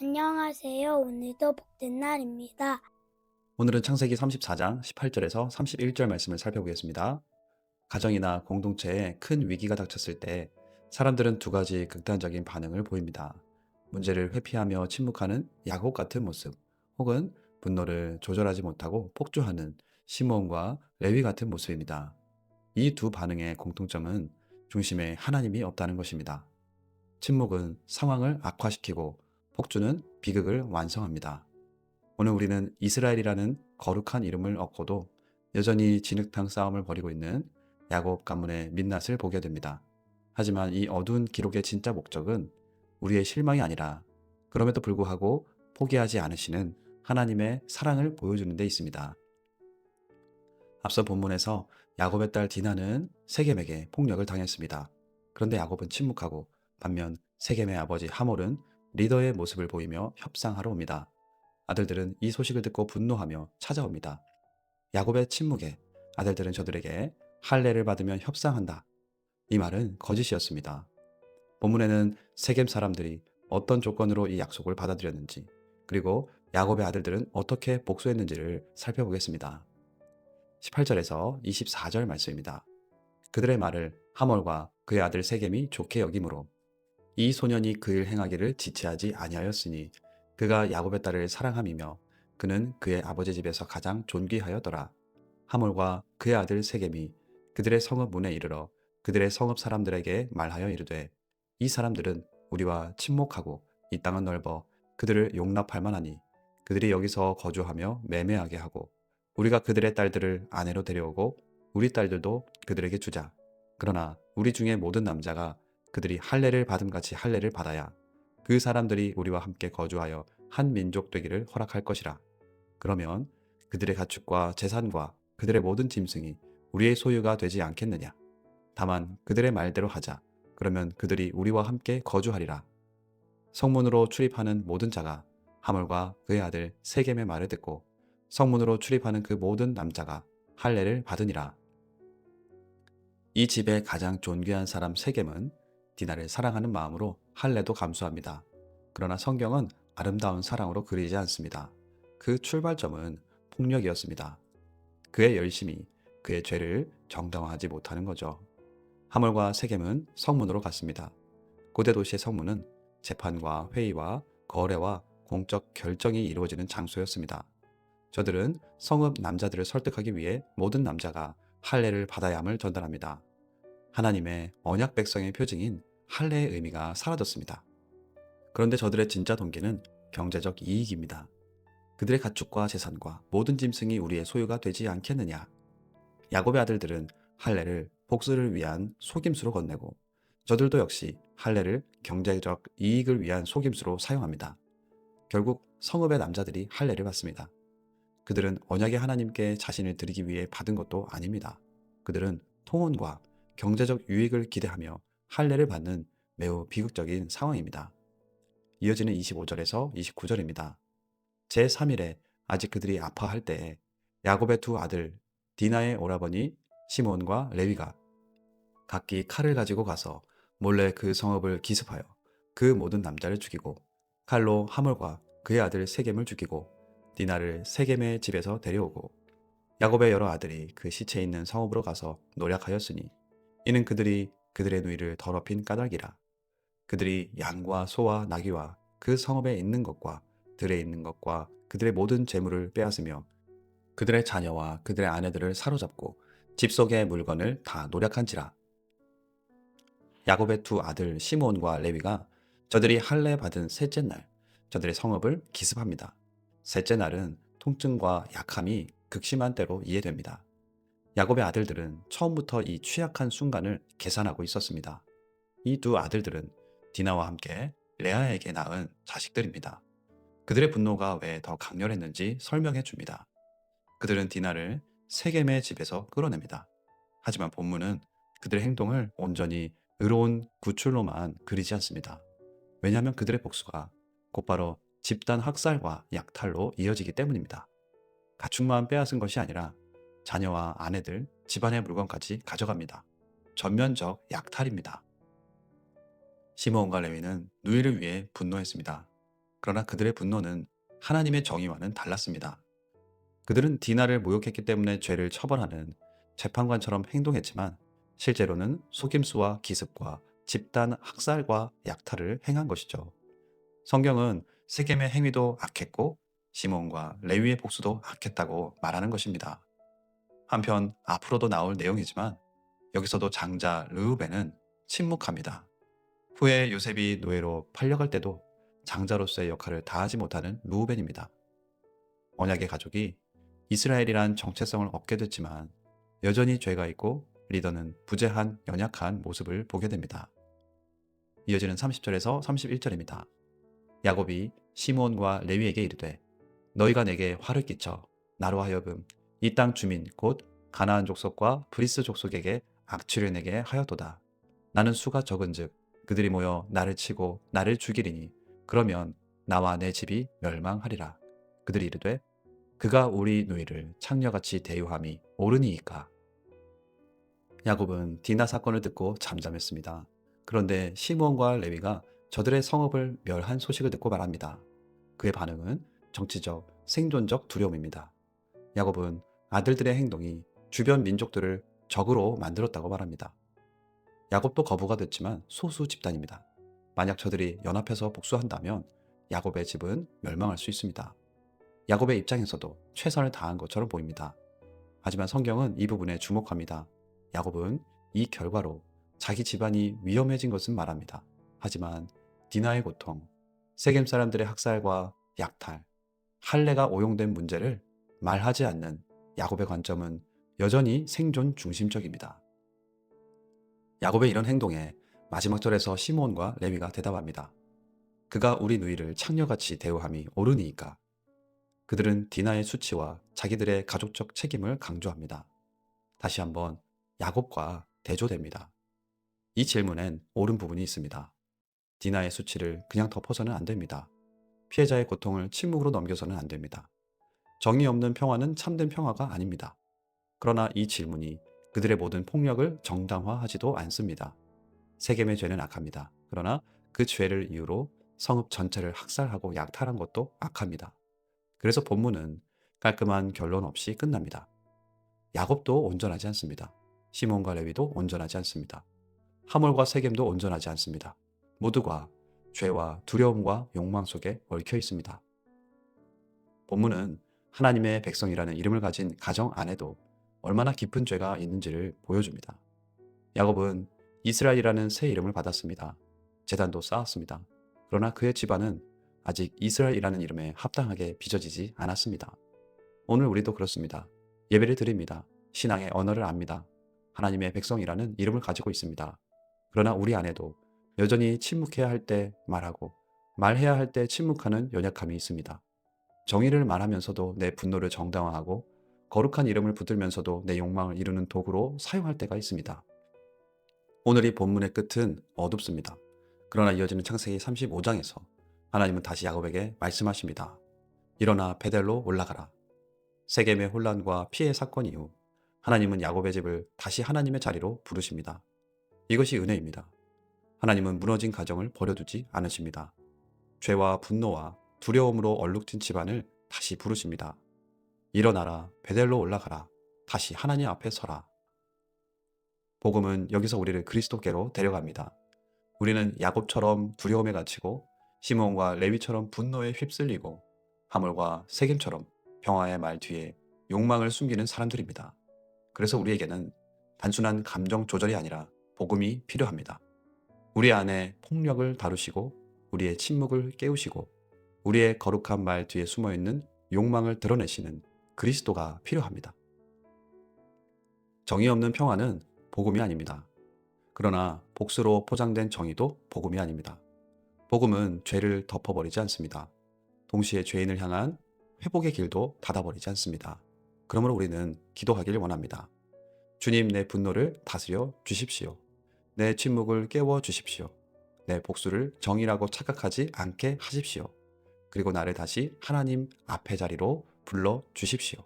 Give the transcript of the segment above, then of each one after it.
안녕하세요. 오늘도 복된 날입니다. 오늘은 창세기 34장 18절에서 31절 말씀을 살펴보겠습니다. 가정이나 공동체에 큰 위기가 닥쳤을 때 사람들은 두 가지 극단적인 반응을 보입니다. 문제를 회피하며 침묵하는 야곱 같은 모습, 혹은 분노를 조절하지 못하고 폭주하는 시므온과 레위 같은 모습입니다. 이 두 반응의 공통점은 중심에 하나님이 없다는 것입니다. 침묵은 상황을 악화시키고 폭주는 비극을 완성합니다. 오늘 우리는 이스라엘이라는 거룩한 이름을 얻고도 여전히 진흙탕 싸움을 벌이고 있는 야곱 가문의 민낯을 보게 됩니다. 하지만 이 어두운 기록의 진짜 목적은 우리의 실망이 아니라, 그럼에도 불구하고 포기하지 않으시는 하나님의 사랑을 보여주는 데 있습니다. 앞서 본문에서 야곱의 딸 디나는 세겜에게 폭력을 당했습니다. 그런데 야곱은 침묵하고, 반면 세겜의 아버지 하몰은 리더의 모습을 보이며 협상하러 옵니다. 아들들은 이 소식을 듣고 분노하며 찾아옵니다. 야곱의 침묵에 아들들은 저들에게 할례를 받으면 협상한다. 이 말은 거짓이었습니다. 본문에는 세겜 사람들이 어떤 조건으로 이 약속을 받아들였는지, 그리고 야곱의 아들들은 어떻게 복수했는지를 살펴보겠습니다. 18절에서 24절 말씀입니다. 그들의 말을 하몰과 그의 아들 세겜이 좋게 여기므로 이 소년이 그 일 행하기를 지체하지 아니하였으니 그가 야곱의 딸을 사랑함이며 그는 그의 아버지 집에서 가장 존귀하였더라. 하몰과 그의 아들 세겜이 그들의 성읍 문에 이르러 그들의 성읍 사람들에게 말하여 이르되, 이 사람들은 우리와 친목하고 이 땅은 넓어 그들을 용납할 만하니 그들이 여기서 거주하며 매매하게 하고 우리가 그들의 딸들을 아내로 데려오고 우리 딸들도 그들에게 주자. 그러나 우리 중에 모든 남자가 그들이 할례를 받음 같이 할례를 받아야 그 사람들이 우리와 함께 거주하여 한 민족 되기를 허락할 것이라. 그러면 그들의 가축과 재산과 그들의 모든 짐승이 우리의 소유가 되지 않겠느냐. 다만 그들의 말대로 하자. 그러면 그들이 우리와 함께 거주하리라. 성문으로 출입하는 모든 자가 하몰과 그의 아들 세겜의 말을 듣고 성문으로 출입하는 그 모든 남자가 할례를 받으니라. 이 집의 가장 존귀한 사람 세겜은 디나를 사랑하는 마음으로 할례도 감수합니다. 그러나 성경은 아름다운 사랑으로 그리지 않습니다. 그 출발점은 폭력이었습니다. 그의 열심이 그의 죄를 정당화하지 못하는 거죠. 하몰과 세겜은 성문으로 갔습니다. 고대 도시의 성문은 재판과 회의와 거래와 공적 결정이 이루어지는 장소였습니다. 저들은 성읍 남자들을 설득하기 위해 모든 남자가 할례를 받아야 함을 전달합니다. 하나님의 언약 백성의 표징인 할례의 의미가 사라졌습니다. 그런데 저들의 진짜 동기는 경제적 이익입니다. 그들의 가축과 재산과 모든 짐승이 우리의 소유가 되지 않겠느냐. 야곱의 아들들은 할례를 복수를 위한 속임수로 건네고, 저들도 역시 할례를 경제적 이익을 위한 속임수로 사용합니다. 결국 성읍의 남자들이 할례를 받습니다. 그들은 언약의 하나님께 자신을 드리기 위해 받은 것도 아닙니다. 그들은 통혼과 경제적 유익을 기대하며 할례를 받는 매우 비극적인 상황입니다. 이어지는 25절에서 29절입니다. 제3일에 아직 그들이 아파할 때에 야곱의 두 아들 디나의 오라버니 시몬과 레위가 각기 칼을 가지고 가서 몰래 그 성읍을 기습하여 그 모든 남자를 죽이고 칼로 하몰과 그의 아들 세겜을 죽이고 디나를 세겜의 집에서 데려오고 야곱의 여러 아들이 그 시체 있는 성읍으로 가서 노략하였으니 이는 그들이 그들의 누이를 더럽힌 까닭이라. 그들이 양과 소와 나귀와 그 성읍에 있는 것과 들에 있는 것과 그들의 모든 재물을 빼앗으며 그들의 자녀와 그들의 아내들을 사로잡고 집 속의 물건을 다 노략한지라. 야곱의 두 아들 시므온과 레위가 저들이 할례 받은 셋째 날 저들의 성읍을 기습합니다. 셋째 날은 통증과 약함이 극심한 때로 이해됩니다. 야곱의 아들들은 처음부터 이 취약한 순간을 계산하고 있었습니다. 이 두 아들들은 디나와 함께 레아에게 낳은 자식들입니다. 그들의 분노가 왜 더 강렬했는지 설명해 줍니다. 그들은 디나를 세겜의 집에서 끌어냅니다. 하지만 본문은 그들의 행동을 온전히 의로운 구출로만 그리지 않습니다. 왜냐하면 그들의 복수가 곧바로 집단 학살과 약탈로 이어지기 때문입니다. 가축만 빼앗은 것이 아니라 자녀와 아내들, 집안의 물건까지 가져갑니다. 전면적 약탈입니다. 시므온과 레위는 누이를 위해 분노했습니다. 그러나 그들의 분노는 하나님의 정의와는 달랐습니다. 그들은 디나를 모욕했기 때문에 죄를 처벌하는 재판관처럼 행동했지만 실제로는 속임수와 기습과 집단 학살과 약탈을 행한 것이죠. 성경은 세겜의 행위도 악했고 시몬과 레위의 복수도 악했다고 말하는 것입니다. 한편 앞으로도 나올 내용이지만 여기서도 장자 르우벤은 침묵합니다. 후에 요셉이 노예로 팔려갈 때도 장자로서의 역할을 다하지 못하는 르우벤입니다. 언약의 가족이 이스라엘이란 정체성을 얻게 됐지만 여전히 죄가 있고 리더는 부재한 연약한 모습을 보게 됩니다. 이어지는 30절에서 31절입니다. 야곱이 시므온과 레위에게 이르되 너희가 내게 화를 끼쳐 나로 하여금 이 땅 주민 곧 가나안 족속과 브리스 족속에게 악취를 내게 하였도다. 나는 수가 적은즉 그들이 모여 나를 치고 나를 죽이리니 그러면 나와 내 집이 멸망하리라. 그들이 이르되 그가 우리 누이를 창녀같이 대우함이 옳으니이까. 야곱은 디나 사건을 듣고 잠잠했습니다. 그런데 시므온과 레위가 저들의 성읍을 멸한 소식을 듣고 말합니다. 그의 반응은 정치적, 생존적 두려움입니다. 야곱은 아들들의 행동이 주변 민족들을 적으로 만들었다고 말합니다. 야곱도 거부가 됐지만 소수 집단입니다. 만약 저들이 연합해서 복수한다면 야곱의 집은 멸망할 수 있습니다. 야곱의 입장에서도 최선을 다한 것처럼 보입니다. 하지만 성경은 이 부분에 주목합니다. 야곱은 이 결과로 자기 집안이 위험해진 것은 말합니다. 하지만 디나의 고통, 세겜 사람들의 학살과 약탈, 할례가 오용된 문제를 말하지 않는 야곱의 관점은 여전히 생존 중심적입니다. 야곱의 이런 행동에 마지막 절에서 시므온과 레위가 대답합니다. 그가 우리 누이를 창녀같이 대우함이 옳으니이까. 그들은 디나의 수치와 자기들의 가족적 책임을 강조합니다. 다시 한번 야곱과 대조됩니다. 이 질문엔 옳은 부분이 있습니다. 디나의 수치를 그냥 덮어서는 안 됩니다. 피해자의 고통을 침묵으로 넘겨서는 안 됩니다. 정의 없는 평화는 참된 평화가 아닙니다. 그러나 이 질문이 그들의 모든 폭력을 정당화하지도 않습니다. 세겜의 죄는 악합니다. 그러나 그 죄를 이유로 성읍 전체를 학살하고 약탈한 것도 악합니다. 그래서 본문은 깔끔한 결론 없이 끝납니다. 야곱도 온전하지 않습니다. 시몬과 레위도 온전하지 않습니다. 하몰과 세겜도 온전하지 않습니다. 모두가 죄와 두려움과 욕망 속에 얽혀 있습니다. 본문은 하나님의 백성이라는 이름을 가진 가정 안에도 얼마나 깊은 죄가 있는지를 보여줍니다. 야곱은 이스라엘이라는 새 이름을 받았습니다. 제단도 쌓았습니다. 그러나 그의 집안은 아직 이스라엘이라는 이름에 합당하게 빚어지지 않았습니다. 오늘 우리도 그렇습니다. 예배를 드립니다. 신앙의 언어를 압니다. 하나님의 백성이라는 이름을 가지고 있습니다. 그러나 우리 안에도 여전히 침묵해야 할 때 말하고 말해야 할 때 침묵하는 연약함이 있습니다. 정의를 말하면서도 내 분노를 정당화하고 거룩한 이름을 붙들면서도 내 욕망을 이루는 도구로 사용할 때가 있습니다. 오늘 이 본문의 끝은 어둡습니다. 그러나 이어지는 창세기 35장에서 하나님은 다시 야곱에게 말씀하십니다. 일어나 베델로 올라가라. 세겜의 혼란과 피해 사건 이후 하나님은 야곱의 집을 다시 하나님의 자리로 부르십니다. 이것이 은혜입니다. 하나님은 무너진 가정을 버려두지 않으십니다. 죄와 분노와 두려움으로 얼룩진 집안을 다시 부르십니다. 일어나라, 베델로 올라가라, 다시 하나님 앞에 서라. 복음은 여기서 우리를 그리스도께로 데려갑니다. 우리는 야곱처럼 두려움에 갇히고 시몬과 레위처럼 분노에 휩쓸리고 하몰과 세겜처럼 평화의 말 뒤에 욕망을 숨기는 사람들입니다. 그래서 우리에게는 단순한 감정 조절이 아니라 복음이 필요합니다. 우리 안에 폭력을 다루시고 우리의 침묵을 깨우시고 우리의 거룩한 말 뒤에 숨어있는 욕망을 드러내시는 그리스도가 필요합니다. 정의 없는 평화는 복음이 아닙니다. 그러나 복수로 포장된 정의도 복음이 아닙니다. 복음은 죄를 덮어버리지 않습니다. 동시에 죄인을 향한 회복의 길도 닫아버리지 않습니다. 그러므로 우리는 기도하기를 원합니다. 주님, 내 분노를 다스려 주십시오. 내 침묵을 깨워 주십시오. 내 복수를 정의라고 착각하지 않게 하십시오. 그리고 나를 다시 하나님 앞의 자리로 불러 주십시오.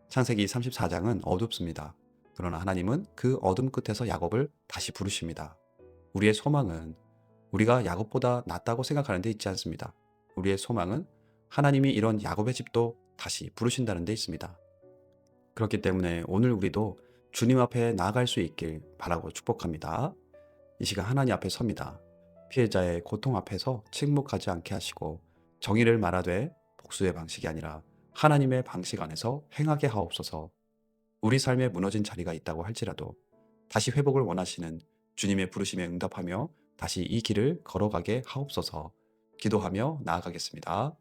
창세기 34장은 어둡습니다. 그러나 하나님은 그 어둠 끝에서 야곱을 다시 부르십니다. 우리의 소망은 우리가 야곱보다 낫다고 생각하는 데 있지 않습니다. 우리의 소망은 하나님이 이런 야곱의 집도 다시 부르신다는 데 있습니다. 그렇기 때문에 오늘 우리도 주님 앞에 나아갈 수 있길 바라고 축복합니다. 이 시간 하나님 앞에 섭니다. 피해자의 고통 앞에서 침묵하지 않게 하시고 정의를 말하되 복수의 방식이 아니라 하나님의 방식 안에서 행하게 하옵소서. 우리 삶에 무너진 자리가 있다고 할지라도 다시 회복을 원하시는 주님의 부르심에 응답하며 다시 이 길을 걸어가게 하옵소서. 기도하며 나아가겠습니다.